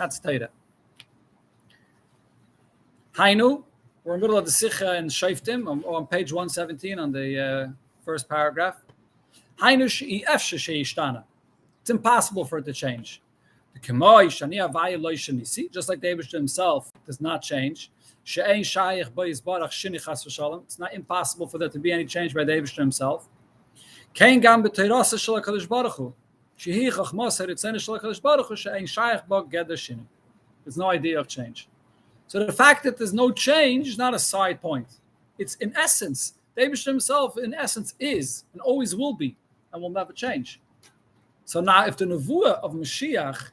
That's Torah. Hainu, we're in the middle of the Sikha in Shoftim, on page 117 on the first paragraph. Hainu she'i efshe she'ishtana. It's impossible for it to change. Just like the Eibishter himself does not change. It's not impossible for there to be any change by the Eibishter himself. There's no idea of change. So the fact that there's no change is not a side point. It's in essence, the Eibishter himself in essence is and always will be and will never change. So now if the nevuah of Mashiach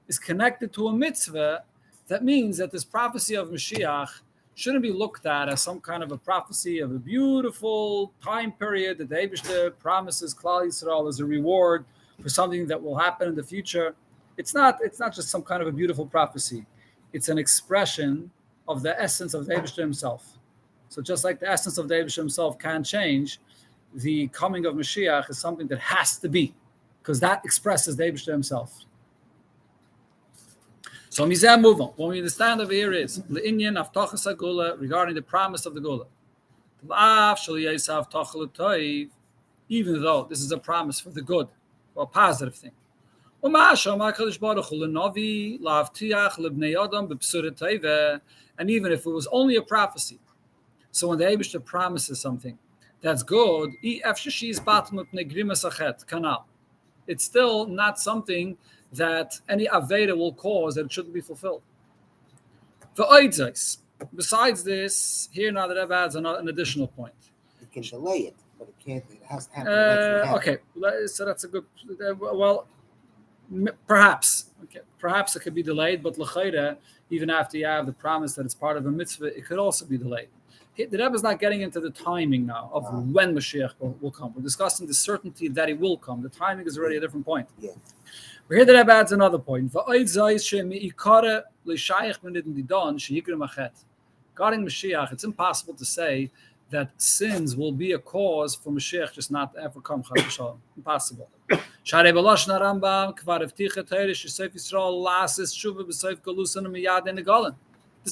is connected to a mitzvah, that means that this prophecy of Mashiach shouldn't be looked at as some kind of a prophecy of a beautiful time period that the Eibishter promises Klal Yisrael as a reward for something that will happen in the future. It's not just some kind of a beautiful prophecy. It's an expression of the essence of the Eibishter himself. So just like the essence of the Eibishter himself can't change, the coming of Mashiach is something that has to be, because that expresses the Eibishter himself. So Mizeh move on. What we understand over here is Le'inyan Avtochas HaGula regarding the promise of the Gula. Even though this is a promise for the good, for a positive thing. And even if it was only a prophecy, so when the Eibishter promises something that's good, it's still not something that any Aveda will cause that it shouldn't be fulfilled. Besides this, here now the Rebbe adds an additional point. It can delay it, but it can't. It has to happen. Okay, so that's a good. Well, perhaps. Okay, perhaps it could be delayed, but l'chayda, even after you have the promise that it's part of a mitzvah, it could also be delayed. The Rebbe is not getting into the timing now of when Mashiach will come. We're discussing the certainty that he will come. The timing is already a different point. Yeah. But here the Rebbe adds another point. Regarding Mashiach, it's impossible to say that sins will be a cause for Mashiach just not to ever come. Impossible. This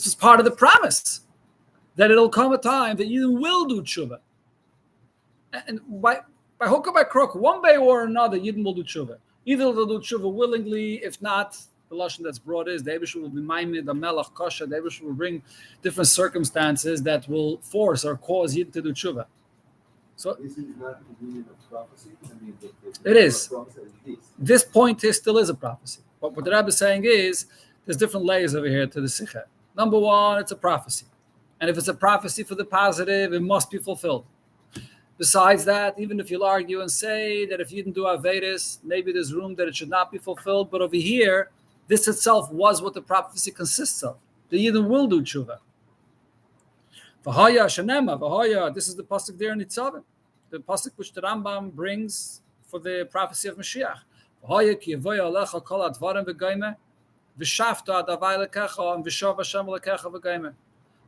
was part of the promise, that it'll come a time that you will do tshuva. And by hook or by crook, one way or another, Yidden will do tshuva. Either they'll do tshuva willingly, if not, the lashon that's brought is the Eibishter will be maimed, the melech kosher, the Eibishter will bring different circumstances that will force or cause Yidden to do tshuva. So this is not the meaning of prophecy. It is. This point here still is a prophecy. But what the Rebbe is saying is, there's different layers over here to the Sikha. Number one, it's a prophecy. And if it's a prophecy for the positive, it must be fulfilled. Besides that, even if you'll argue and say that if you didn't do Avedis, maybe there's room that it should not be fulfilled. But over here, this itself was what the prophecy consists of. The Yidden will do tshuva. V'haya shenema, v'haya, this is the pasuk there in Nitzavim. The pasuk which the Rambam brings for the prophecy of Mashiach. V'haya ki yevoya alecha kol advarim v'goyme, v'shafta adavai lekecha, and v'shav Hashem lekecha v'goyme.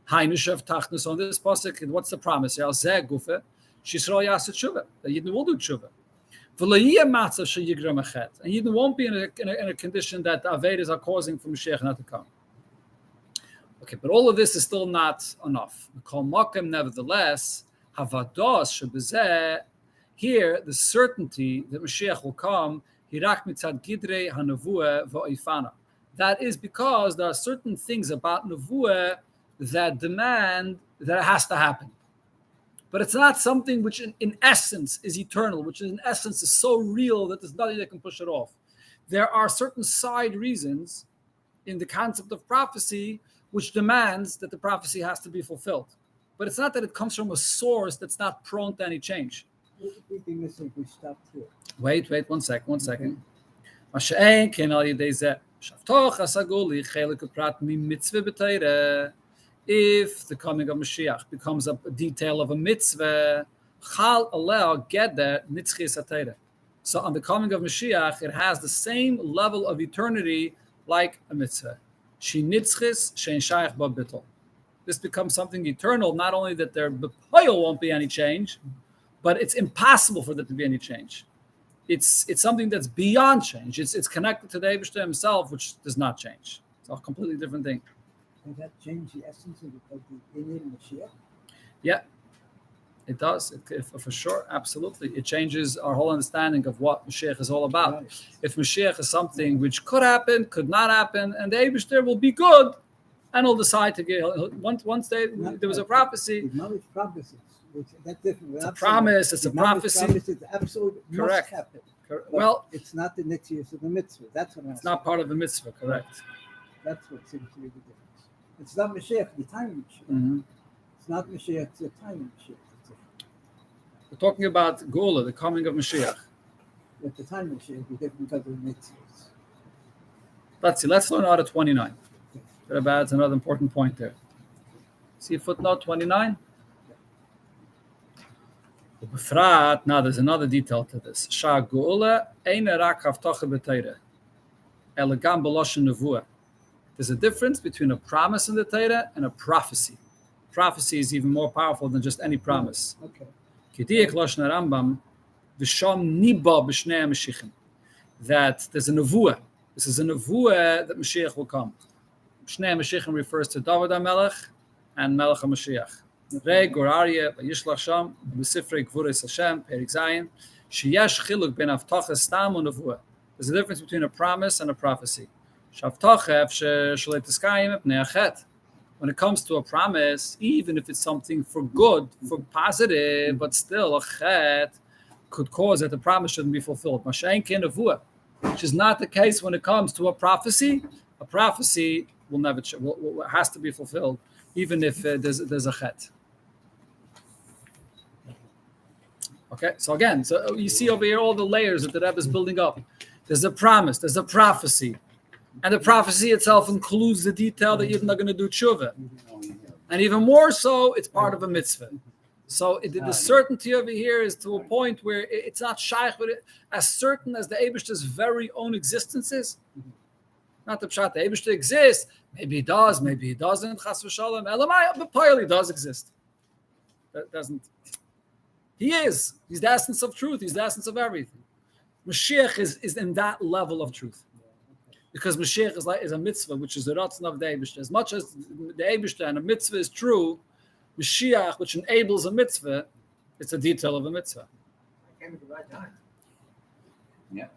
Hainu shev tachnus, on this pasuk, what's the promise? Yal zeh gufe, Shisrael Yaseh Tshuva. The Yidden will do Tshuva. And Yidden won't be in a condition that the Avedas are causing for Mashiach not to come. Okay, but all of this is still not enough. Nevertheless, here the certainty that Mashiach will come, that is because there are certain things about Nevuah that demand that it has to happen. But it's not something which in essence is eternal, which in essence is so real that there's nothing that can push it off. There are certain side reasons in the concept of prophecy which demands that the prophecy has to be fulfilled. But it's not that it comes from a source that's not prone to any change. We'd be missing if we stopped here. Wait, one second. If the coming of Mashiach becomes a detail of a mitzvah, chal aleh geder nitzchis atayra. So on the coming of Mashiach, it has the same level of eternity like a mitzvah. She nitzchis shein shayach ba bittul. This becomes something eternal. Not only that there b'poil won't be any change, but it's impossible for there to be any change. It's something that's beyond change. It's connected to the Eibishter himself, which does not change. It's a completely different thing. Does that change the essence of the Indian Moshiach? Yeah, it does. For sure, absolutely. It changes our whole understanding of what Mashiach is all about. Right. If Mashiach is something which could happen, could not happen, and the Eibishter will be good, and he'll decide to get, once there was a prophecy. Acknowledge prophecies. That's different. It's a promise, it's a prophecy. Promise, it's absolute Correct. must happen. But Well, it's not the nitzias of the mitzvah. That's what I'm it's not part of the mitzvah, correct? That's what seems to be the difference. It's not Mashiach, the time of Mashiach. Mhm. It's not Mashiach, it's the time of Mashiach. It's different. We're talking about Geula, the coming of Mashiach. At the time of Mashiach, it's different because of the mitzvahs. Let's see. Let's learn out of 29. That's another important point there. See footnote 29? Now there's another detail to this. There's a difference between a promise in the Torah and a prophecy. Prophecy is even more powerful than just any promise. Okay. That there's a nevuah. This is a nevuah that Mashiach will come. Shnei Mashiachim refers to David HaMelech and Melech HaMashiach. Rei Gur Aryeh Vayishlach Sham B'Sifrei Gvuros Hashem Perik Zayin Sheyesh Chiluk Ben Avtacha Stam u'Nevuah. There's a difference between a promise and a prophecy. Shavtacha Efshe Shalei Tiskayim Pnei Achet. When it comes to a promise, even if it's something for good, for positive, but still a chet could cause that the promise shouldn't be fulfilled. Mashayin Ken Nevuah, which is not the case when it comes to a prophecy. A prophecy will never has to be fulfilled, even if there's a chet. Okay, so again, so you see over here all the layers that the Rebbe is building up. There's a promise, there's a prophecy, and the prophecy itself includes the detail that you're not going to do tshuva, and even more so, it's part of a mitzvah. So the certainty over here is to a point where it's not shaykh, but as certain as the Eibishter's very own existence is. Not the pshat, the Eibishter exists. Maybe he does, maybe he doesn't. Chas v'shalom. Elamai, but probably does exist. That doesn't. He is. He's the essence of truth. He's the essence of everything. Mashiach is in that level of truth. Because Mashiach is a mitzvah, which is the ratzon of the Eibishter. As much as the Eibishter and a mitzvah is true, Mashiach, which enables a mitzvah, it's a detail of a mitzvah. Came at the right time. Yeah.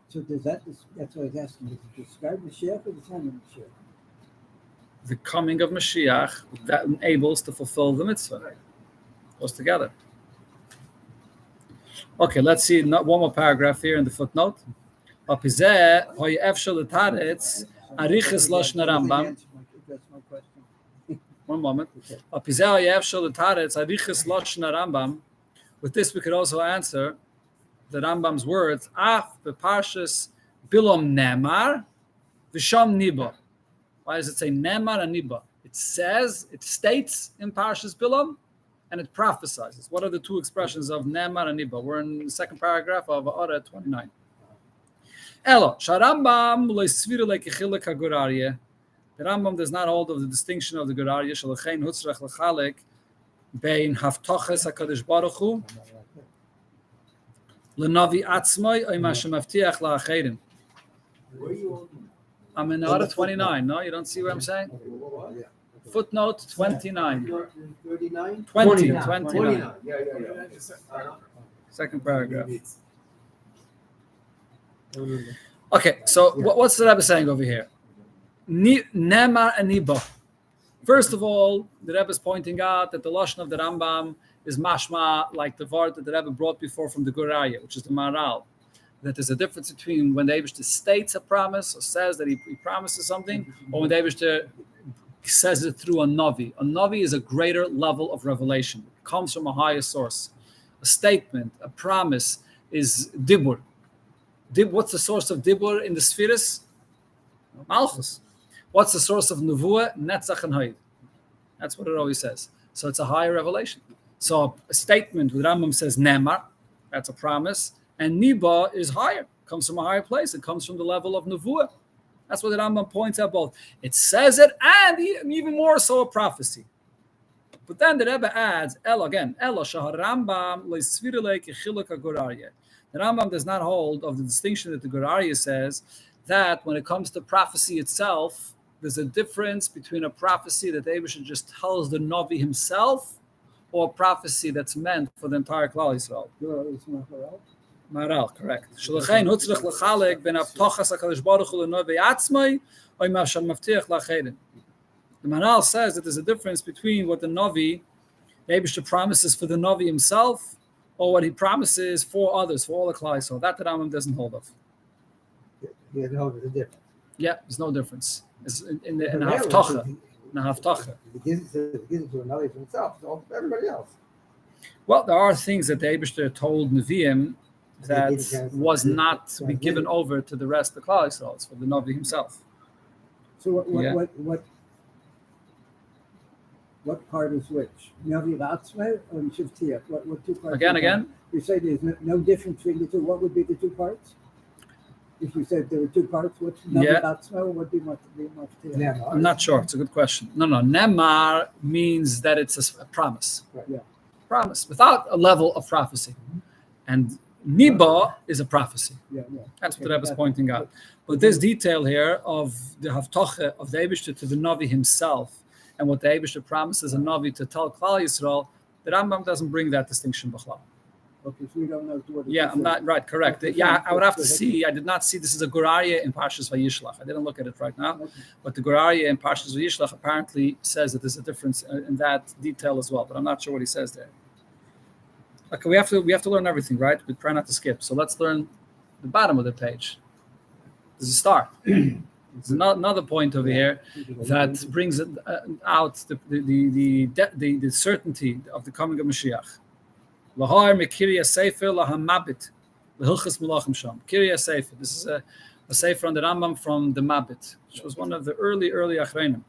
So does that's what I was asking. Does it describe Mashiach or the time of Mashiach? The coming of Mashiach that enables to fulfill the mitzvah. Goes together. Okay, let's see one more paragraph here in the footnote. That's my question. One moment. With this, we could also answer the Rambam's words. Af beparshas bilom nemar v'sham niba. Why does it say nemar and niba? It states in Parshas Bilom, and it prophesizes. What are the two expressions of nemar and niba? We're in the second paragraph of Orah 29. Elo sharambam loisviru lekechilek haguraryeh. The Rambam does not hold of the distinction of the Guraryeh shalachein hutzrach lechalek bein haftoches hakadosh baruch hu lenavi atzmai oy ma shemavtiach la'acherim. Where are you on? I'm in Orah 29. No, you don't see what I'm saying? Footnote 29. 39? 20. 29. Yeah. Second paragraph. Okay, so what's the Rebbe saying over here? Nemar and Niba. First of all, the Rebbe is pointing out that the Lashon of the Rambam is mashma like the word that the Rebbe brought before from the Guraryeh, which is the Maral. That there's a difference between when the Eibishter states a promise or says that he promises something, or when the Eibishter says it through a Navi. A Navi is a greater level of revelation. It comes from a higher source. A statement, a promise is Dibur. What's the source of Dibur in the Spheres? Malchus. What's the source of Nevuah? Netzach and Haid. That's what it always says. So it's a higher revelation. So a statement with Rambam says Nemar, that's a promise, and Niba is higher, comes from a higher place. It comes from the level of Nevuah. That's what the Rambam points out both. It says it and even more so a prophecy. But then the Rebbe adds, Elo shahar Rambam le'svirulei kechiluk haguraryeh. The Rambam does not hold of the distinction that the Guraryeh says that when it comes to prophecy itself, there's a difference between a prophecy that the Eibusher just tells the Navi himself, or a prophecy that's meant for the entire Klal Yisrael. Maral, correct. Shulachain hutzrich lechalek ben avtochas hakadosh baruch hu lenovi atzmai oy ma shal mavtiach lachedin. The Maral says that there's a difference between what the Navi, the Eibusher promises for the Navi himself, or what he promises for others, for all the Klal Yisrael. That the Rambam doesn't hold of. He doesn't hold the difference. Yeah, there's no difference. It's in the Haftacha. In the Haftacha. He gives it to another for himself, so everybody else. Well, there are things that the Eibusher told Nevi'im that was not to be given over to the rest of the Klal Yisrael. It's for the Navi himself. So what part is which? Navi Ratzmeh or Shivtiyah? What two parts? Again? You say there's no difference between the two. What would be the two parts? If you said there were two parts, what's Navi Ratzmeh or what would be Shivtiyah? I'm not sure. It's a good question. No. Nemar means that it's a promise. Right, yeah. Promise without a level of prophecy. And Niba is a prophecy. Yeah. That's what the Rebbe is pointing out. But this detail here of the Haftacha of the Eibusher to the Navi himself, and what the Eibusher promises a Navi to tell Klal Yisrael, the Rambam doesn't bring that distinction. B'chlal. Okay, so we don't know what. Yeah, I'm not right. Correct. Yeah, I would have to see. I did not see. This is a Guraria in Parshas Vayishlach. I didn't look at it right now, but the Guraria in Parshas Vayishlach apparently says that there's a difference in that detail as well. But I'm not sure what he says there. Okay, we have to learn everything, right? We try not to skip. So let's learn the bottom of the page. This is a start. There's another point over here that brings out the certainty of the coming of Mashiach. Lahar mekirya sefer lahamabit lehilchas melachim sham. Kirya sefer. This is a sefer on the Rambam from the Mabit, which was one of the early Achreinim.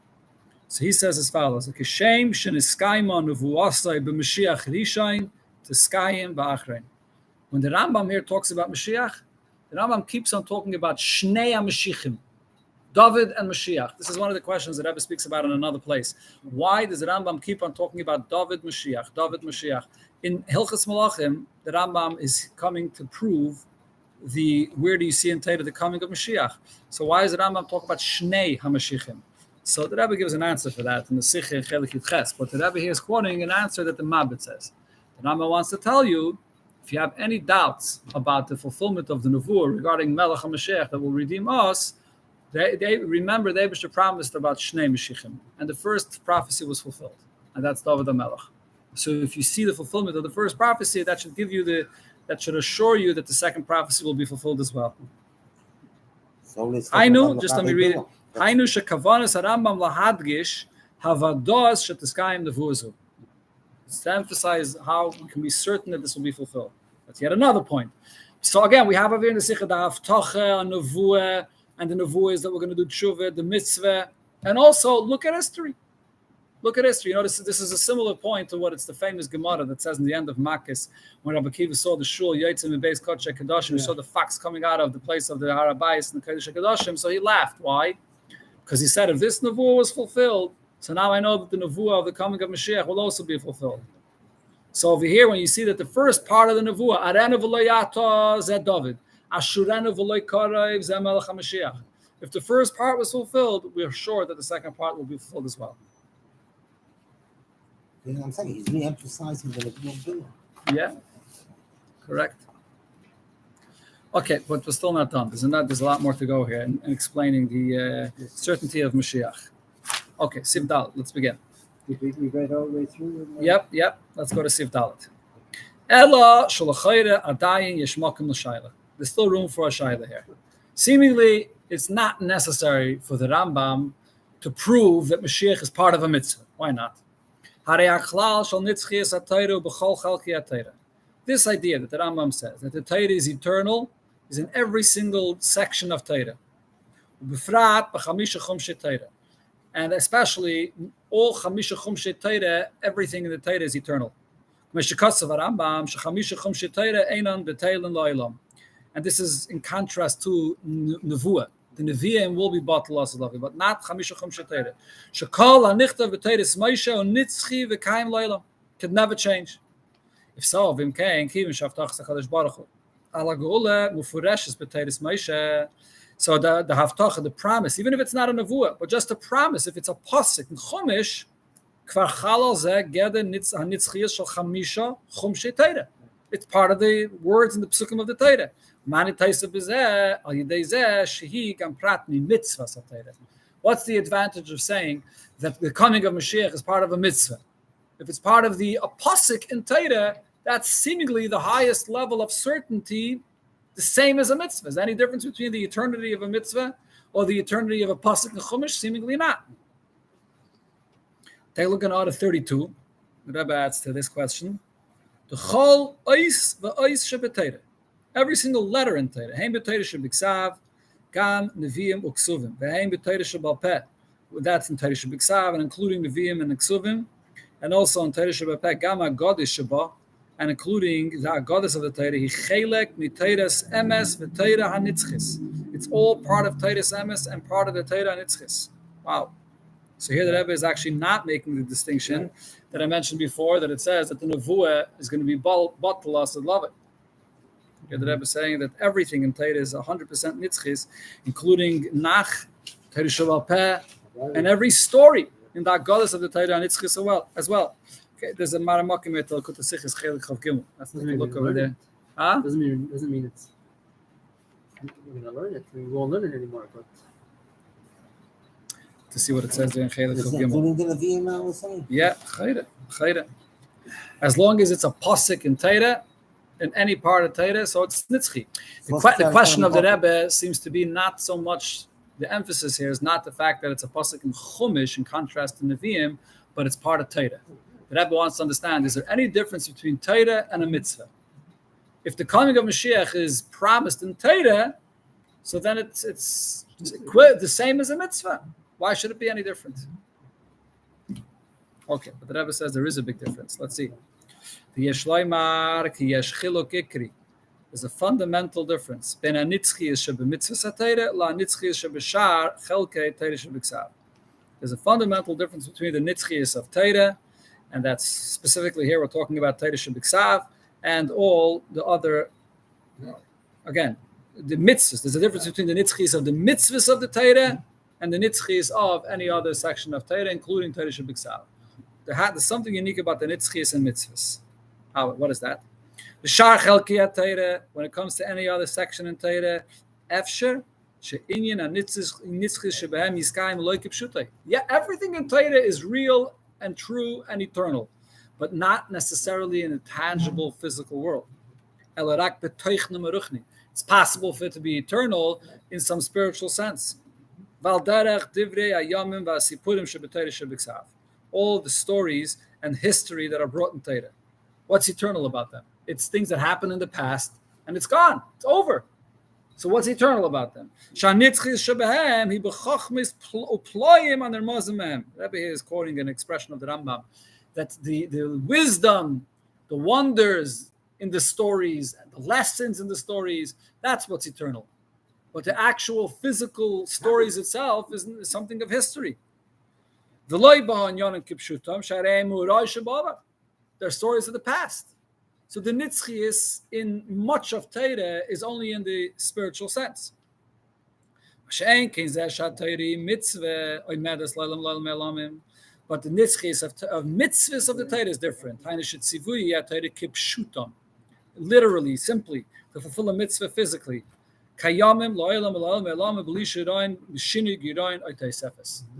So he says as follows: Kishem sheniskayma nevuasai b'Mashiach rishain teskayim ba'achrein. When the Rambam here talks about Mashiach, the Rambam keeps on talking about Shnei HaMashiachim, David and Mashiach. This is one of the questions that Rebbe speaks about in another place. Why does the Rambam keep on talking about David Mashiach? In Hilchas Malachim, the Rambam is coming to prove where do you see in Torah the coming of Mashiach? So why does the Rambam talk about Shnei HaMashiachim? So the Rebbe gives an answer for that in the Sicher Chelik Yud Ches. But the Rebbe here is quoting an answer that the Mabit says. The Rambam wants to tell you, if you have any doubts about the fulfillment of the Nevuah regarding Melech HaMashiach that will redeem us, they remember the Eibusher promised about Shnei Mashiachim, and the first prophecy was fulfilled, and that's David HaMelech. So if you see the fulfillment of the first prophecy, that should assure you that the second prophecy will be fulfilled as well. I know, just let me read it. Hainu shekavanas harambam lahadgish havados shetiskayim nevuazu. It's to emphasize how we can be certain that this will be fulfilled. That's yet another point. So again, we have over here in the Sikha the Haftacha, Nevuah, and the Nevuah is that we're going to do Tshuva, the Mitzvah, and also look at history. Look at history. You know, this is a similar point to what it's the famous Gemara that says in the end of Makkis, when Rabbi Akiva saw the shul, Yotzim and Beis Kodesh HaKadoshim, he saw the fox coming out of the place of the Harabais and the Kodesh HaKadoshim, so he laughed. Why? Because he said, if this Nevuah was fulfilled, so now I know that the Nevuah of the coming of Mashiach will also be fulfilled. So over here, when you see that the first part of the Nevuah, Arenu v'lo yato zeh David, Ashurenu v'lo karev zeh Melech HaMashiach. If the first part was fulfilled, we're sure that the second part will be fulfilled as well. You know what I'm saying? He's re-emphasizing the Nevuah. Yeah, correct. Okay, but we're still not done. There's a lot more to go here in explaining the certainty of Mashiach. Okay, Siv Dalet, let's begin. We read all the way through. Yep. Let's go to Siv Dalet. Ella shalachayre adayin yeshmakim l'shayla. There's still room for a shayla here. Seemingly, it's not necessary for the Rambam to prove that Mashiach is part of a mitzvah. Why not? This idea that the Rambam says that the Torah is eternal is in every single section of Torah. And especially all Chamisha Chumshe Torah, everything in the Torah is eternal. And this is in contrast to Nevuah. The Nevi'im will be bottled, but not Chamisha Chumshe Torah. Shekal hanichtav b'Torahs Moshe unitzchi v'kaim lo'olam. Could never change. If so, v'imkein kivin shaftach sakadosh baruch hu. Ala geula mufureshes b'Torahs Moshe. So the haftacha, the promise, even if it's not a nevuah, but just a promise, if it's a pasuk in Chumash, kvar chalal zeh geder hanitzchiyas shel chamisha chumshei Torah. It's part of the words in the psukim of the Torah. Mani taisa b'zeh al yidei zeh shehi gam prat mi mitzvah Torah. What's the advantage of saying that the coming of Mashiach is part of a mitzvah? If it's part of the pasuk in Torah, that's seemingly the highest level of certainty, the same as a mitzvah. Is there any difference between the eternity of a mitzvah or the eternity of a pasuk in Chumash? Seemingly not. Take a look at order 32. The Rebbe adds to this question. The chol ois v'ois shebetayre. Every single letter in Torah. Hein betayre shebiksav, gam neviim uksuvim. V'hein betayre shebal peh. That's in Torah shebiksav, and including neviim and uksuvim, and also in Torah shebal peh gam hagodish sheba, and including the goddess of the Torah. He chelek mitayras emes v'Torah hanitzchis. It's all part of Torah's emes and part of the Torah hanitzchis. Wow. So here the Rebbe is actually not making the distinction that I mentioned before, that it says that the nevuah is going to be batalas and love it. Here the Rebbe is saying that everything in Torah is 100% nitzchis, including nach, Torah Shabbat Peh, and every story in that goddess of the Torah nitzchis as well. Okay, there's a maramakim at Al Kutasichis Chelik Chav Gimel. Let's take a look over there. Huh? Doesn't mean it's we're gonna learn it. We won't learn it anymore, but To see what it says there in Chelik Is Chav that Gimel. including the Nevi'im now we're saying? Yeah, chayre. As long as it's a pasuk in Torah, in any part of Torah, so it's nitzchi. The question of the Rebbe seems to be not so much, the emphasis here is not the fact that it's a pasuk in Chumash in contrast to Nevi'im, but it's part of Torah. The Rebbe wants to understand, is there any difference between Torah and a mitzvah? If the coming of Mashiach is promised in Torah, so then it's the same as a mitzvah. Why should it be any different? Okay, but the Rebbe says there is a big difference. Let's see. There's a fundamental difference. There's a fundamental difference between the nitzchiyas of Torah, and that's specifically here we're talking about Torah Shebiksav, and all the other, again, the mitzvahs. There's a difference between the nitzchiyas of the mitzvahs of the Torah and the nitzchiyas of any other section of Torah, including Torah Shebiksav. There's something unique about the nitzchiyas and mitzvahs. What is that? The shar chelkiyat Torah, when it comes to any other section in Torah, efsher she'inyan hanitzchis shebehem yiskayim lo kipshutai. Yeah, everything in Torah is real and true and eternal, but not necessarily in a tangible physical world. It's possible for it to be eternal in some spiritual sense. All the stories and history that are brought in Torah. What's eternal about them? It's things that happened in the past, and it's gone. It's over. So what's eternal about them? Rebbe is quoting an expression of the Rambam, that the wisdom, the wonders in the stories, the lessons in the stories, that's what's eternal. But the actual physical stories itself is something of history. They're stories of the past. So the nitzchiyas in much of Torah is only in the spiritual sense. But the nitzchiyas of mitzvahs of the Torah is different. Literally, simply, to fulfill a mitzvah physically. There's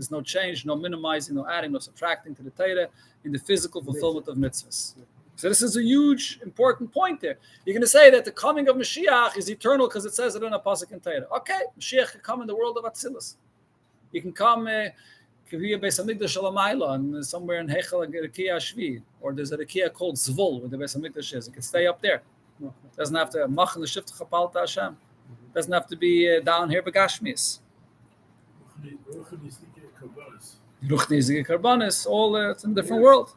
no change, no minimizing, no adding, no subtracting to the Torah in the physical fulfillment of mitzvahs. So this is a huge, important point there. You're going to say that the coming of Mashiach is eternal because it says it in a pasuk in Torah. Okay, Mashiach can come in the world of Atzilus. He can come and somewhere in Hechel Rekia Shvi, or there's a Rekia called Zvul, where the Beis Hamikdash is. It can stay up there. Doesn't have to Machal Shift Chapal Hashem. Doesn't have to be down here Begashmis. Ruchni Karbanis, all it's in a different world.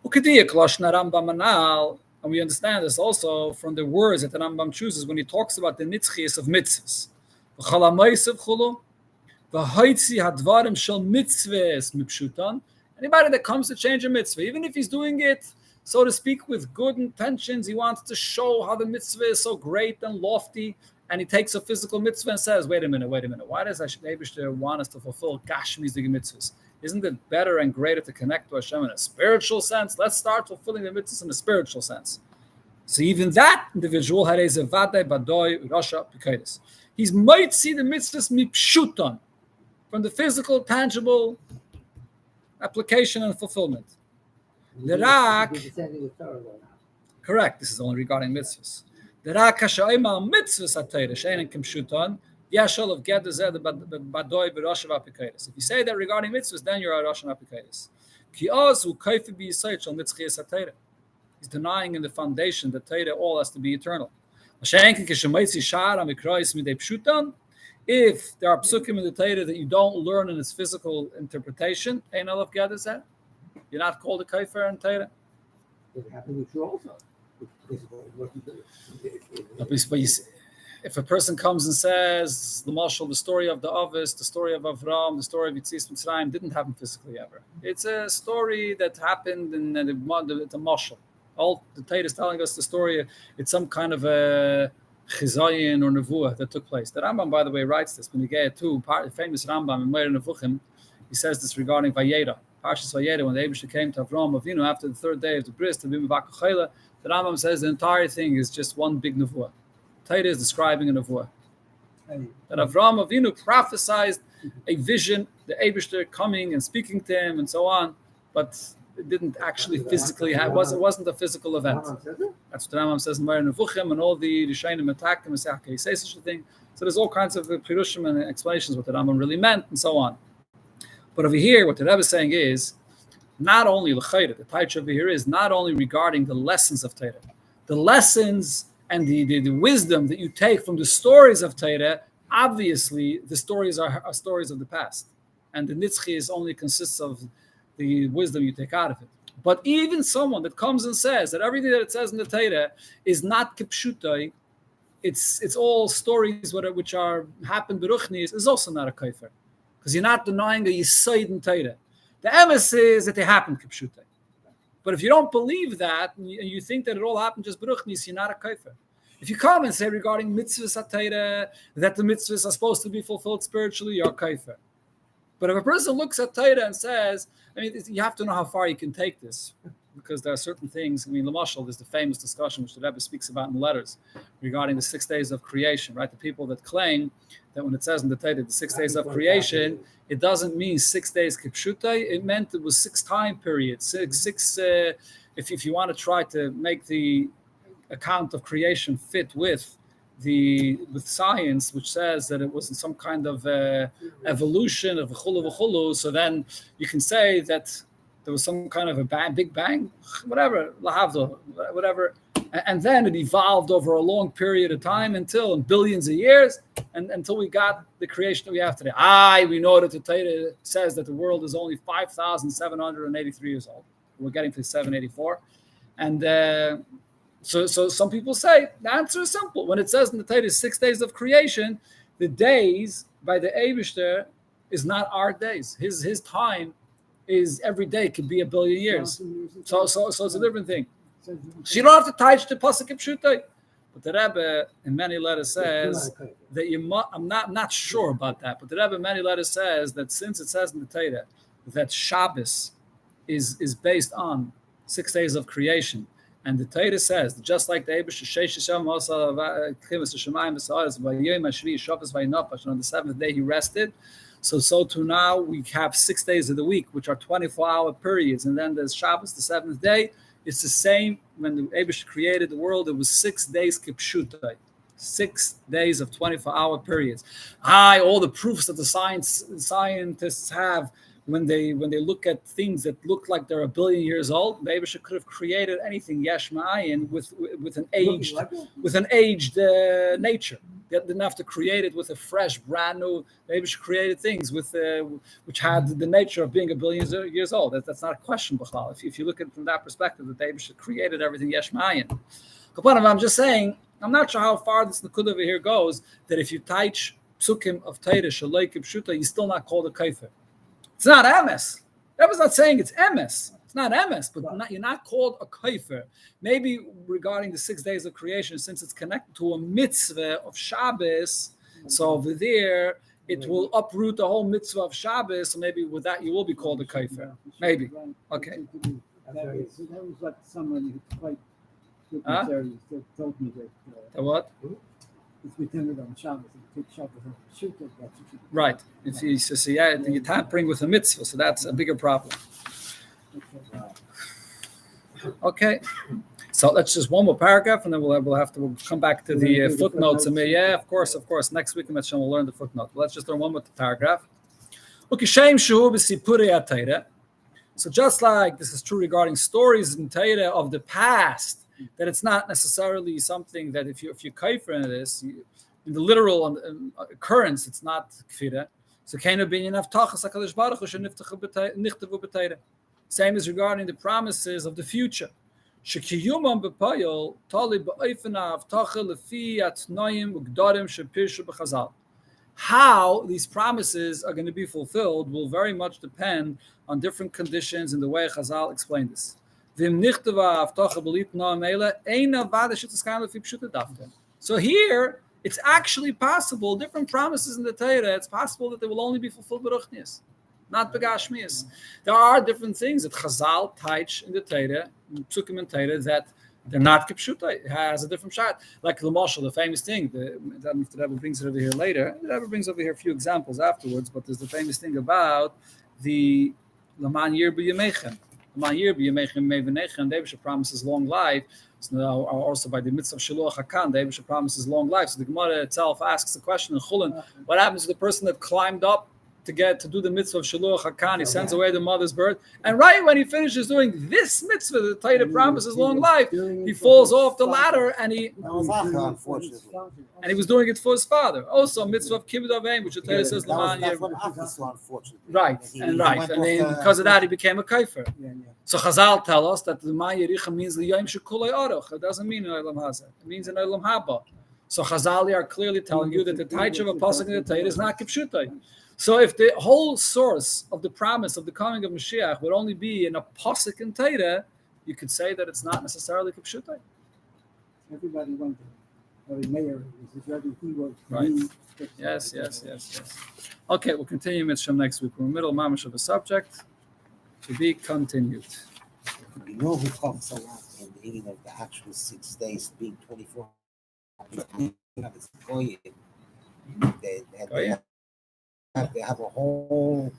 And we understand this also from the words that the Rambam chooses when he talks about the nitzchiyas of mitzvahs. Anybody that comes to change a mitzvah, even if he's doing it, so to speak, with good intentions, he wants to show how the mitzvah is so great and lofty, and he takes a physical mitzvah and says, wait a minute. Why does Hashem want us to fulfill Gashmi's mitzvahs? Isn't it better and greater to connect to Hashem in a spiritual sense? Let's start fulfilling the mitzvahs in a spiritual sense. So even that individual had a zevadai badoi rasha pikaidus. He might see the mitzvahs mipshuton, from the physical, tangible application and fulfillment. The rak, correct. This is only regarding mitzvahs. The rak hashayma mitzvahs atayra sheinen kimshuton. Yashal of get the badoi b'rasha v'apikaidus. If you say that regarding mitzvahs, then you're a rasha v'apikaidus. Ki oz hu kaifi b'yisayt shal nitzchiyas atayra. He's denying in the foundation that Torah all has to be eternal. If there are psukim in the Torah that you don't learn in its physical interpretation, you're not called a kaifer in Torah. It happened with you also. If a person comes and says the mashal, the story of the Avis, the story of Avram, the story of Yitzis Mitzrayim didn't happen physically ever. It's a story that happened in the mashal. All the Torah is telling us the story. It's some kind of a chizayin or nevuah that took place. The Rambam, by the way, writes this. When you get to the famous Rambam in Meir Nevuchim, he says this regarding Vayera. Parshas Vayera, when the Eibusha came to Avram Avinu after the third day of the bris to be mevakach chayla, the Rambam says the entire thing is just one big nevuah. Torah is describing a nevuah. That Avram Avinu prophesied a vision, the Eibusha coming and speaking to him and so on, but it didn't actually physically have. It wasn't a physical event. That's what the Rambam says in Meir Nevuchim, and all the Rishayim attack him and say, okay, you say such a thing. So there's all kinds of pirushim and explanations what the Rambam really meant and so on. But over here, what the Rebbe is saying is not only l'chayda. The taich over here is not only regarding the lessons of Torah, the lessons and the wisdom that you take from the stories of Torah. Obviously, the stories are stories of the past, and the nitzchi only consists of the wisdom you take out of it. But even someone that comes and says that everything that it says in the Torah is not kipshutai, it's all stories which are happened beruchnis, is also not a kaifer, because you're not denying a yisaid in Torah. The emes is that they happen kipshutai. But if you don't believe that and you think that it all happened just beruchnis, you're not a kaifer. If you come and say regarding mitzvahs atayra that the mitzvahs are supposed to be fulfilled spiritually, you're a kaifer. But if a person looks at Torah and says, I mean, you have to know how far you can take this, because there are certain things. I mean, Lamashal, there's the famous discussion which the Rebbe speaks about in letters regarding the 6 days of creation, right? The people that claim that when it says in the Torah, the 6 days of creation, it doesn't mean 6 days kipshutai. It meant it was 6 time periods. If you want to try to make the account of creation fit with science, which says that it was some kind of evolution of v'chulu, so then you can say that there was some kind of a big bang, whatever, lahavdo, whatever, and then it evolved over a long period of time until in billions of years, and until we got the creation that we have today. We know that the Torah says that the world is only 5,783 years old. We're getting to 784, and So some people say the answer is simple. When it says in the Torah 6 days of creation, the days by the Eibusher is not our days. His time is every day could be a billion years. So it's a different thing. So you don't have to touch the pasuk pshutai. But the Rebbe in many letters says that I'm not sure about that. But the Rebbe in many letters says that since it says in the Torah that Shabbos is based on 6 days of creation. And the Torah says, just like the Eibush on the seventh day he rested, so to now we have 6 days of the week, which are 24-hour periods, and then there's Shabbos, the seventh day. It's the same. When the Eibush created the world, it was 6 days kipshutai, 6 days of 24-hour periods. All the proofs that the scientists have. When they look at things that look like they're a billion years old, the Eibusher could have created anything yesh ma'ayin with an aged nature. They didn't have to create it with a fresh, brand new. The Eibusher created things which had the nature of being a billion years old. That's not a question, b'chlal. If you look at it from that perspective, that the Eibusher created everything yesh ma'ayin. I'm just saying, I'm not sure how far this Nakud over here goes. That if you touch psukim of Torah shalei kipshuta, you're still not called a kaifer. It's not emes. That was not saying it's emes. It's not emes, but you're not called a kaifer. Maybe regarding the 6 days of creation, since it's connected to a mitzvah of Shabbos, so over there it will uproot the whole mitzvah of Shabbos. So maybe with that you will be called a kaifer. Maybe. Okay. That was what someone who's quite Huh? told me that The what? if we tend on Shabbos and take Shabbos and shoot it, that's what you Right. If you see, you tampering with a mitzvah, so that's a bigger problem. Okay. So let's just one more paragraph, and then we'll come back to the footnotes. Yeah, of course. Next week, we'll learn the footnote. Let's just learn one more paragraph. Okay, Shem Shu b'sipurei HaTorah. So just like this is true regarding stories in Torah of the past, that it's not necessarily something that if you kaifer in this, in the literal occurrence, it's not kfira. So kain binyan avtachas HaKadosh Baruch Hu sheniftachu b'Torah. Same as regarding the promises of the future. Shekiyumam b'payol tali b'oifena avtacha lefi atnoyim ugdarim shepirshu b'chazal. How these promises are going to be fulfilled will very much depend on different conditions in the way Chazal explained this. So here, it's actually possible, different promises in the Torah, it's possible that they will only be fulfilled by Ruchnias, not Begashmias. There are different things that Chazal teach in the Torah, Psukim and Torah, that they're not kipshuta. It has a different shot. Like the Moshe, the famous thing. I don't know if the Rebbe brings it over here later. The Rebbe brings over here a few examples afterwards, but there's the famous thing about the Laman Yir B'Yemechem. Laman Yir B'Yemechem Mevenechem. David promises long life. So now, also by the mitzvah of Shiluach Hakan, David promises long life. So the Gemara itself asks the question in Chulin, what happens to the person that climbed up to do the mitzvah of Shiluach Hakan? He sends away the mother's birth, and right when he finishes doing this mitzvah, the Torah promises long life, he falls off the ladder, and he unfortunately. And he was doing it for his father. Also, mitzvah of kibbud avim, which the Torah says, That's what unfortunately. right, and then because of that, he became a kaifer. So Chazal tell us that the Ma Yericha means liyayim shekulei aruch. It doesn't mean in Olam Hazeh. It means in Olam Haba. So Chazal are clearly telling you that the taich of a pasuk in the Torah is not kipshutai. So if the whole source of the promise of the coming of Mashiach would only be in a pasuk in Torah, you could say that it's not necessarily kipshutai. Everybody went there. Mayor is ready. He was right. Yes. Okay, we'll continue Mitzvah next week. We're in the middle mamash of a subject to be continued. You know who talks a lot in the beginning of the actual 6 days being 24. They have a whole